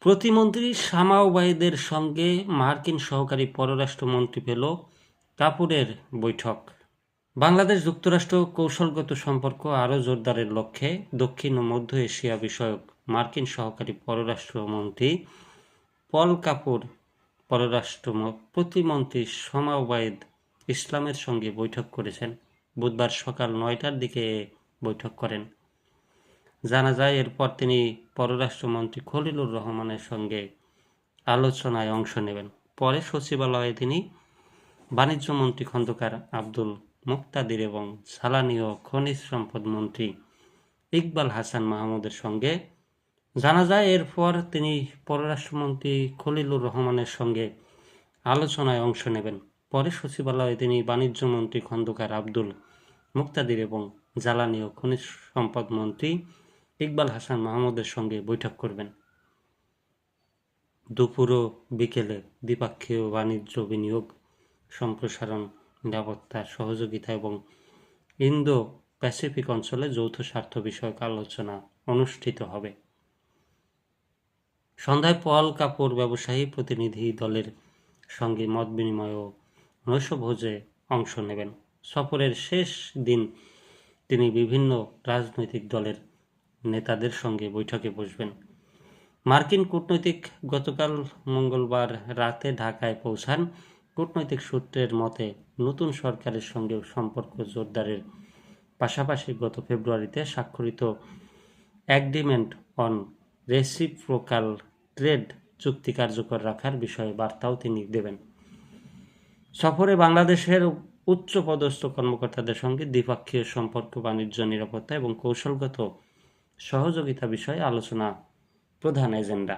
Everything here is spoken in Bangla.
প্রতিমন্ত্রী শামা ওবায়দের সঙ্গে মার্কিন সহকারী পররাষ্ট্রমন্ত্রী পেল কাপুরের বৈঠক। বাংলাদেশ যুক্তরাষ্ট্র কৌশলগত সম্পর্ক আরও জোরদারের লক্ষ্যে দক্ষিণ ও মধ্য এশিয়া বিষয়ক মার্কিন সহকারী পররাষ্ট্রমন্ত্রী পল কাপুর প্রতিমন্ত্রী শামা ওবায়দ ইসলামের সঙ্গে বৈঠক করেছেন। বুধবার সকাল ৯টার দিকে বৈঠক করেন। জানা যায় এরপর তিনি পররাষ্ট্রমন্ত্রী খলিলুর রহমানের সঙ্গে আলোচনায় অংশ নেবেন। পরে সচিবালয়ে তিনি বাণিজ্যমন্ত্রী খন্দকার আব্দুল মুক্তাদির এবং জ্বালানি ও খনিজ সম্পদ মন্ত্রী ইকবাল হাসান মাহমুদের সঙ্গে জানা যায় এরপর তিনি পররাষ্ট্রমন্ত্রী খলিলুর রহমানের সঙ্গে আলোচনায় অংশ নেবেন। পরে সচিবালয়ে তিনি বাণিজ্যমন্ত্রী খন্দকার আব্দুল মুক্তাদির এবং জ্বালানি ও খনিজ সম্পদ মন্ত্রী ইকবাল হাসান মাহমুদের সঙ্গে বৈঠক করবেন। দুপুর ও বিকেলে দ্বিপক্ষীয় বাণিজ্য, বিনিয়োগ, সম্প্রসারণ, নিরাপত্তা, সহযোগিতা এবং ইন্দো প্যাসিফিক অঞ্চলে যৌথ স্বার্থ বিষয়ক আলোচনা অনুষ্ঠিত হবে। সন্ধ্যায় পল কাপুর ব্যবসায়ী প্রতিনিধি দলের সঙ্গে মত বিনিময় ও নৈশভোজে অংশ নেবেন। সফরের শেষ দিন তিনি বিভিন্ন রাজনৈতিক দলের নেতাদের সঙ্গে বৈঠকে বসবেন। মার্কিন কূটনৈতিক গতকাল মঙ্গলবার রাতে ঢাকায় পৌঁছান। কূটনৈতিক সূত্রের মতে নতুন সরকারের সঙ্গে সম্পর্ক জোরদারের পাশাপাশি গত ফেব্রুয়ারিতে স্বাক্ষরিত এগ্রিমেন্ট অন রেসিপ্রোকাল ট্রেড চুক্তি কার্যকর রাখার বিষয়ে বার্তাও তিনি দেবেন। সফরে বাংলাদেশের উচ্চপদস্থ কর্মকর্তাদের সঙ্গে দ্বিপক্ষীয় সম্পর্ক, বাণিজ্য, নিরাপত্তা এবং কৌশলগত সহযোগিতা বিষয়ে আলোচনা প্রধান এজেন্ডা।